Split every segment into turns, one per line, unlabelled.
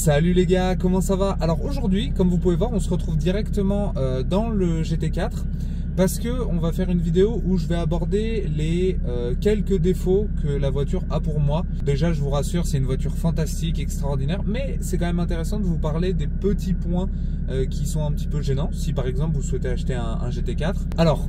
Salut les gars, comment ça va? Alors aujourd'hui, comme vous pouvez voir, on se retrouve directement dans le GT4 parce que on va faire une vidéo où je vais aborder les quelques défauts que la voiture a pour moi. Déjà, je vous rassure, c'est une voiture fantastique, extraordinaire, mais c'est quand même intéressant de vous parler des petits points qui sont un petit peu gênants. Si par exemple vous souhaitez acheter un GT4. Alors,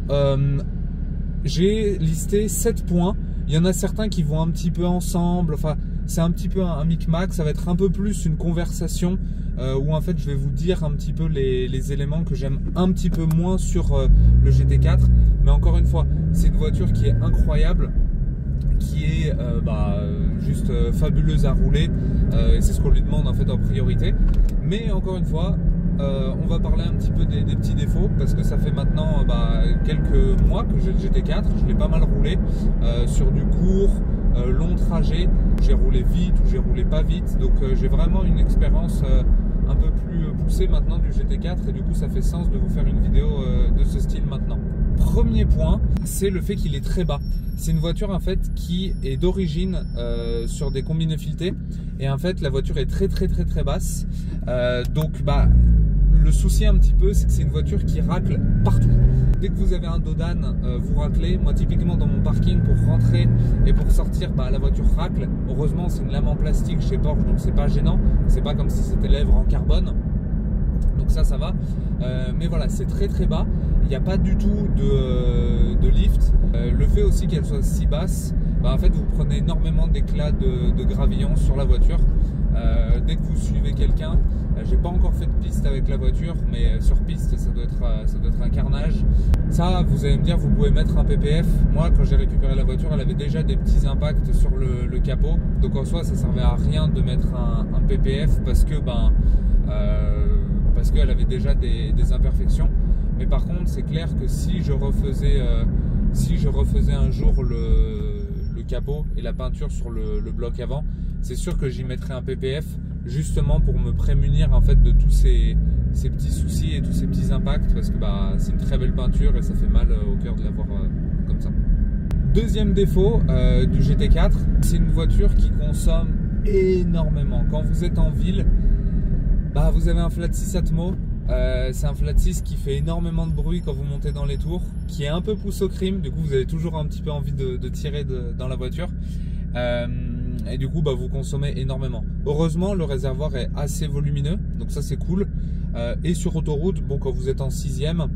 j'ai listé 7 points. Il y en a certains qui vont un petit peu ensemble, enfin c'est un petit peu un micmac, ça va être un peu plus une conversation où en fait je vais vous dire un petit peu les éléments que j'aime un petit peu moins sur le GT4. Mais encore une fois, c'est une voiture qui est incroyable, qui est juste fabuleuse à rouler, et c'est ce qu'on lui demande en fait en priorité. Mais encore une fois, on va parler un petit peu des petits défauts parce que ça fait maintenant quelques mois que j'ai le GT4. Je l'ai pas mal roulé sur du court, long trajet. J'ai roulé vite ou j'ai roulé pas vite, donc j'ai vraiment une expérience un peu plus poussée maintenant du GT4, et du coup ça fait sens de vous faire une vidéo de ce style maintenant. Premier point, c'est le fait qu'il est très bas. C'est une voiture en fait qui est d'origine sur des combinés filetés, et en fait la voiture est très basse, donc le souci un petit peu, c'est que c'est une voiture qui racle partout. Dès que vous avez un dos d'âne, vous raclez. Moi typiquement dans mon parking, pour rentrer et pour sortir, la voiture racle. Heureusement c'est une lame en plastique chez Porsche, donc c'est pas gênant. C'est pas comme si c'était lèvres en carbone, donc ça va. Mais voilà, c'est très bas. Il n'y a pas du tout de lift. Le fait aussi qu'elle soit si basse, en fait vous prenez énormément d'éclats de gravillon sur la voiture. Dès que vous suivez quelqu'un, j'ai pas encore fait de piste avec la voiture, mais sur piste ça doit être un carnage. Ça, vous allez me dire, vous pouvez mettre un PPF. Moi quand j'ai récupéré la voiture, elle avait déjà des petits impacts sur le capot, donc en soi ça servait à rien de mettre un PPF parce que parce qu'elle avait déjà des imperfections. Mais par contre c'est clair que si je refaisais un jour le capot et la peinture sur le bloc avant, c'est sûr que j'y mettrais un PPF, justement pour me prémunir en fait de tous ces petits soucis et tous ces petits impacts, parce que c'est une très belle peinture et ça fait mal au cœur de l'avoir comme ça. Deuxième défaut du GT4, c'est une voiture qui consomme énormément. Quand vous êtes en ville, vous avez un flat 6 Atmo. C'est un flat 6 qui fait énormément de bruit quand vous montez dans les tours, qui est un peu pousse au crime. Du coup vous avez toujours un petit peu envie de tirer dans la voiture, et du coup vous consommez énormément. Heureusement le réservoir est assez volumineux, donc ça c'est cool. Et sur autoroute, quand vous êtes en 6ème,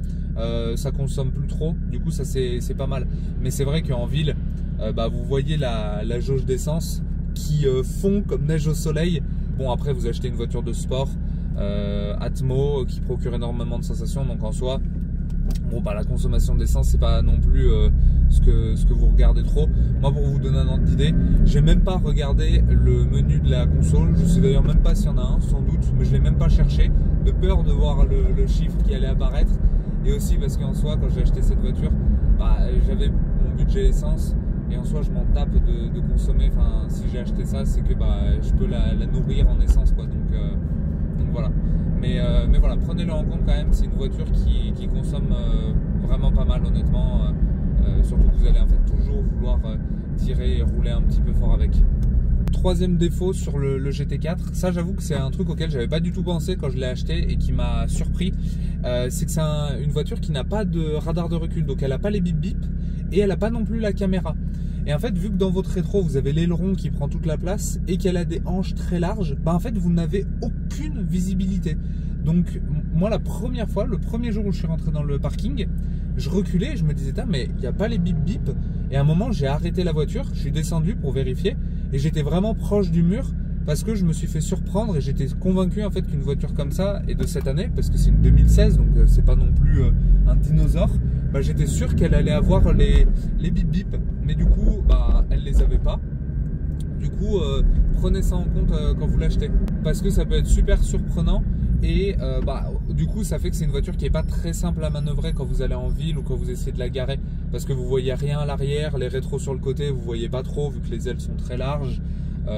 ça consomme plus trop, du coup ça c'est pas mal. Mais c'est vrai qu'en ville, vous voyez la jauge d'essence qui fond comme neige au soleil. Bon, après vous achetez une voiture de sport Atmo qui procure énormément de sensations, donc en soi la consommation d'essence c'est pas non plus ce que vous regardez trop. Moi, pour vous donner un ordre d'idée, j'ai même pas regardé le menu de la console. Je sais d'ailleurs même pas s'il y en a un, sans doute, mais je l'ai même pas cherché, de peur de voir le chiffre qui allait apparaître. Et aussi parce qu'en soi, quand j'ai acheté cette voiture, j'avais mon budget essence, et en soi je m'en tape de consommer. Enfin, si j'ai acheté ça, c'est que je peux la nourrir en essence, quoi. Donc voilà. Mais voilà, prenez-le en compte quand même. C'est une voiture qui consomme vraiment pas mal, honnêtement. Surtout que vous allez en fait toujours vouloir tirer et rouler un petit peu fort avec. Troisième défaut sur le GT4, ça j'avoue que c'est un truc auquel j'avais pas du tout pensé quand je l'ai acheté et qui m'a surpris. C'est que c'est une voiture qui n'a pas de radar de recul, donc elle n'a pas les bip bip et elle n'a pas non plus la caméra. Et en fait, vu que dans votre rétro vous avez l'aileron qui prend toute la place et qu'elle a des hanches très larges, en fait vous n'avez aucune visibilité. Donc moi, la première fois, le premier jour où je suis rentré dans le parking, je reculais et je me disais mais il n'y a pas les bip bip. Et à un moment j'ai arrêté la voiture, je suis descendu pour vérifier, et j'étais vraiment proche du mur parce que je me suis fait surprendre, et j'étais convaincu en fait qu'une voiture comme ça est de cette année, parce que c'est une 2016, donc c'est pas non plus un dinosaure. J'étais sûr qu'elle allait avoir les bip bip, mais du coup elle les avait pas. Du coup prenez ça en compte quand vous l'achetez, parce que ça peut être super surprenant. Et du coup ça fait que c'est une voiture qui n'est pas très simple à manœuvrer quand vous allez en ville ou quand vous essayez de la garer, parce que vous voyez rien à l'arrière, les rétros sur le côté vous voyez pas trop vu que les ailes sont très larges.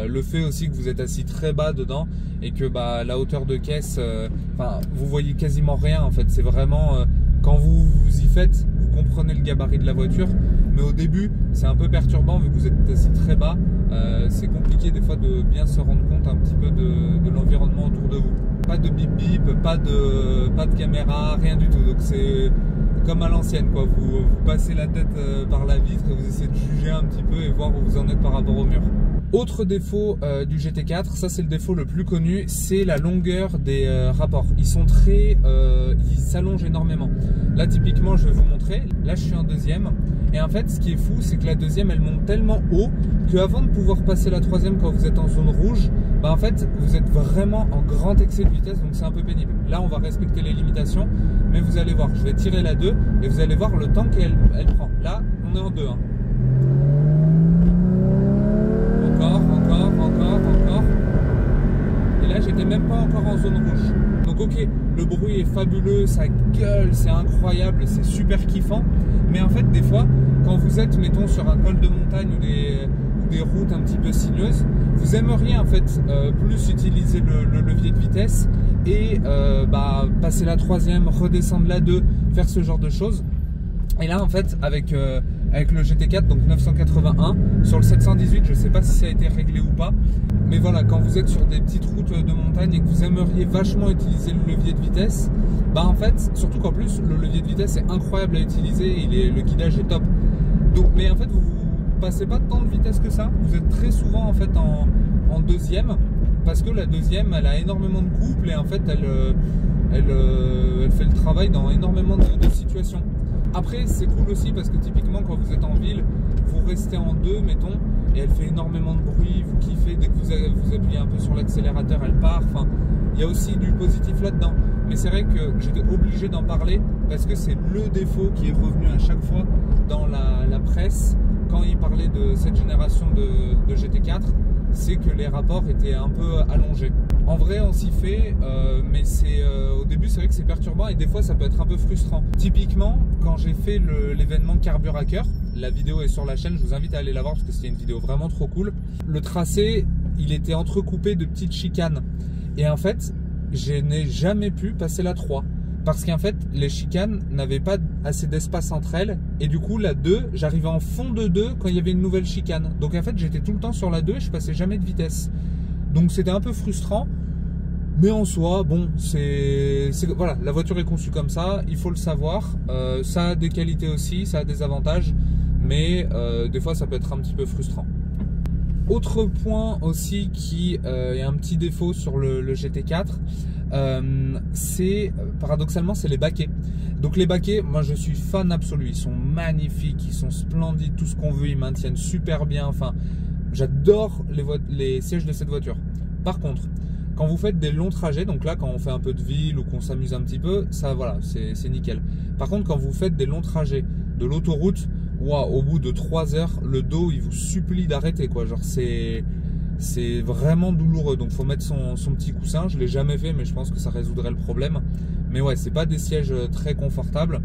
Le fait aussi que vous êtes assis très bas dedans et que la hauteur de caisse, vous voyez quasiment rien en fait. C'est vraiment Quand vous y faites, vous comprenez le gabarit de la voiture, mais au début, c'est un peu perturbant vu que vous êtes assis très bas. C'est compliqué des fois de bien se rendre compte un petit peu de l'environnement autour de vous. Pas de bip bip, pas de caméra, rien du tout. Donc c'est comme à l'ancienne, quoi. Vous passez la tête par la vitre et vous essayez de juger un petit peu et voir où vous en êtes par rapport au mur. Autre défaut du GT4, ça c'est le défaut le plus connu, c'est la longueur des rapports. Ils sont ils s'allongent énormément. Là typiquement je vais vous montrer, là je suis en deuxième et en fait ce qui est fou c'est que la deuxième elle monte tellement haut qu'avant de pouvoir passer la troisième quand vous êtes en zone rouge, bah en fait vous êtes vraiment en grand excès de vitesse, donc c'est un peu pénible. Là on va respecter les limitations, mais vous allez voir, je vais tirer la 2 et vous allez voir le temps qu'elle prend. Là on est en 2. Encore. Et là, j'étais même pas encore en zone rouge. Donc ok, le bruit est fabuleux, ça gueule, c'est incroyable, c'est super kiffant. Mais en fait, des fois, quand vous êtes, mettons, sur un col de montagne ou des routes un petit peu sinueuses, vous aimeriez en fait plus utiliser le levier de vitesse et passer la troisième, redescendre la 2, faire ce genre de choses. Et là, en fait, avec le GT4, donc 981, sur le 718, je ne sais pas si ça a été réglé ou pas. Mais voilà, quand vous êtes sur des petites routes de montagne et que vous aimeriez vachement utiliser le levier de vitesse, bah en fait, surtout qu'en plus, le levier de vitesse est incroyable à utiliser et le guidage est top. Donc, mais en fait, vous passez pas tant de vitesse que ça. Vous êtes très souvent en fait en deuxième, parce que la deuxième, elle a énormément de couple et en fait, elle fait le travail dans énormément de situations. Après c'est cool aussi parce que typiquement quand vous êtes en ville, vous restez en 2 mettons et elle fait énormément de bruit, vous kiffez, dès que vous appuyez un peu sur l'accélérateur elle part, enfin il y a aussi du positif là-dedans. Mais c'est vrai que j'étais obligé d'en parler parce que c'est le défaut qui est revenu à chaque fois dans la presse quand ils parlaient de cette génération de GT4, c'est que les rapports étaient un peu allongés. En vrai on s'y fait, mais au début c'est vrai que c'est perturbant et des fois ça peut être un peu frustrant. Typiquement quand j'ai fait l'événement Carburacker, la vidéo est sur la chaîne, je vous invite à aller la voir parce que c'était une vidéo vraiment trop cool. Le tracé il était entrecoupé de petites chicanes et en fait je n'ai jamais pu passer la 3 parce qu'en fait les chicanes n'avaient pas assez d'espace entre elles et du coup la 2 j'arrivais en fond de 2 quand il y avait une nouvelle chicane, donc en fait j'étais tout le temps sur la 2 et je passais jamais de vitesse, donc c'était un peu frustrant. Mais en soi, bon, voilà, la voiture est conçue comme ça, il faut le savoir. Ça a des qualités aussi, ça a des avantages, mais des fois ça peut être un petit peu frustrant. Autre point aussi qui est un petit défaut sur le GT4, paradoxalement c'est les baquets. Donc les baquets, moi je suis fan absolu, ils sont magnifiques, ils sont splendides, tout ce qu'on veut, ils maintiennent super bien, enfin j'adore les sièges de cette voiture. Par contre, quand vous faites des longs trajets, donc là quand on fait un peu de ville ou qu'on s'amuse un petit peu, ça voilà, c'est nickel. Par contre quand vous faites des longs trajets de l'autoroute, wow, au bout de 3 heures, le dos il vous supplie d'arrêter quoi, genre c'est vraiment douloureux, donc faut mettre son petit coussin. Je l'ai jamais fait mais je pense que ça résoudrait le problème. Mais ouais, c'est pas des sièges très confortables.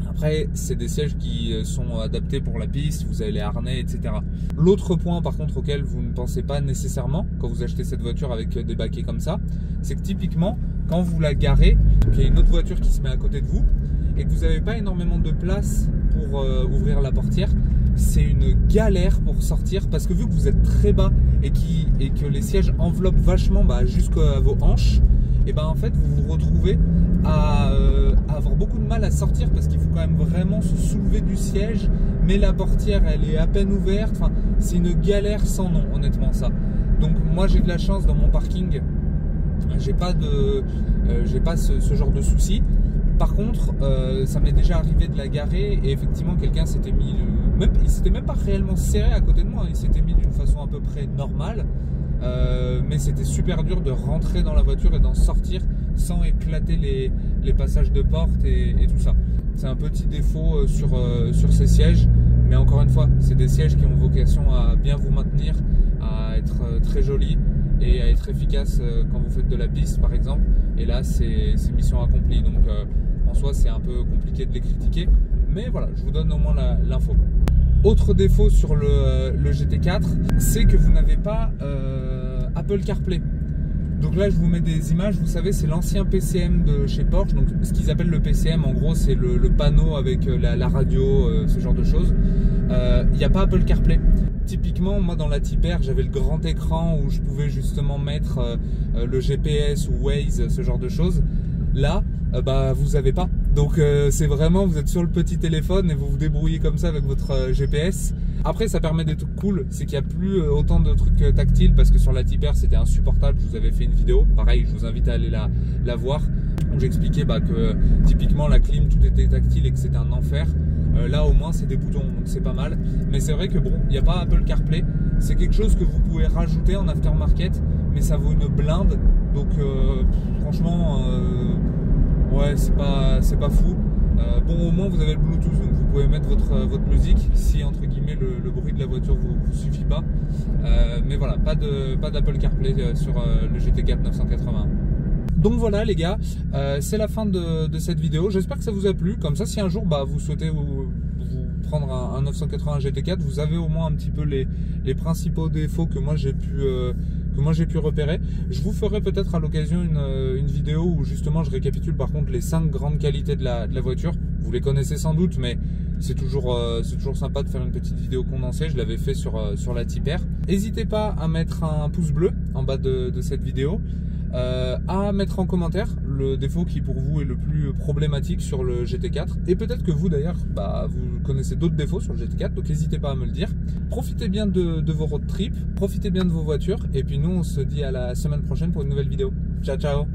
Après, c'est des sièges qui sont adaptés pour la piste, vous avez les harnais, etc. L'autre point par contre auquel vous ne pensez pas nécessairement quand vous achetez cette voiture avec des baquets comme ça, c'est que typiquement, quand vous la garez, qu'il y a une autre voiture qui se met à côté de vous et que vous n'avez pas énormément de place pour ouvrir la portière, c'est une galère pour sortir parce que vu que vous êtes très bas et que les sièges enveloppent vachement jusqu'à vos hanches, et ben en fait vous vous retrouvez à avoir beaucoup de mal à sortir parce qu'il faut quand même vraiment se soulever du siège, mais la portière elle est à peine ouverte, enfin c'est une galère sans nom honnêtement ça. Donc moi j'ai de la chance dans mon parking, j'ai pas ce genre de soucis. Par contre ça m'est déjà arrivé de la garer et effectivement quelqu'un s'était mis, il s'était même pas réellement serré à côté de moi, il s'était mis d'une façon à peu près normale. Mais c'était super dur de rentrer dans la voiture et d'en sortir sans éclater les passages de porte et tout ça. C'est un petit défaut sur ces sièges, mais encore une fois, c'est des sièges qui ont vocation à bien vous maintenir, à être très jolis et à être efficaces quand vous faites de la piste par exemple. Et là, c'est mission accomplie. Donc en soi, c'est un peu compliqué de les critiquer, mais voilà, je vous donne au moins l'info. Autre défaut sur le GT4, c'est que vous n'avez pas Apple CarPlay. Donc là je vous mets des images, vous savez c'est l'ancien PCM de chez Porsche, donc ce qu'ils appellent le PCM en gros c'est le panneau avec la radio, ce genre de choses. Il n'y a pas Apple CarPlay. Typiquement moi dans la Type R j'avais le grand écran où je pouvais justement mettre le GPS ou Waze, ce genre de choses. Là bah vous avez pas, donc c'est vraiment vous êtes sur le petit téléphone et vous vous débrouillez comme ça avec votre GPS. Après ça permet des trucs cool, c'est qu'il n'y a plus autant de trucs tactiles, parce que sur la Type R c'était insupportable. Je vous avais fait une vidéo, pareil je vous invite à aller la voir, où j'expliquais que typiquement la clim tout était tactile et que c'était un enfer. Là au moins c'est des boutons, donc c'est pas mal. Mais c'est vrai que bon, il n'y a pas Apple CarPlay, c'est quelque chose que vous pouvez rajouter en aftermarket, mais ça vaut une blinde, donc franchement ouais c'est pas fou. Bon au moins vous avez le Bluetooth, donc vous pouvez mettre votre musique si entre guillemets le bruit de la voiture vous suffit pas. Mais voilà, pas d'Apple CarPlay sur le GT4 980. Donc voilà les gars, c'est la fin de cette vidéo. J'espère que ça vous a plu. Comme ça, si un jour vous souhaitez vous prendre un 980 GT4, vous avez au moins un petit peu les principaux défauts que moi j'ai pu repérer. Je vous ferai peut-être à l'occasion une vidéo où justement je récapitule par contre les 5 grandes qualités de la voiture. Vous les connaissez sans doute, mais c'est toujours sympa de faire une petite vidéo condensée. Je l'avais fait sur la Type R. N'hésitez pas à mettre un pouce bleu en bas de cette vidéo. À mettre en commentaire le défaut qui pour vous est le plus problématique sur le GT4, et peut-être que vous d'ailleurs vous connaissez d'autres défauts sur le GT4, donc n'hésitez pas à me le dire. Profitez bien de vos road trips, profitez bien de vos voitures, et puis nous on se dit à la semaine prochaine pour une nouvelle vidéo. Ciao ciao.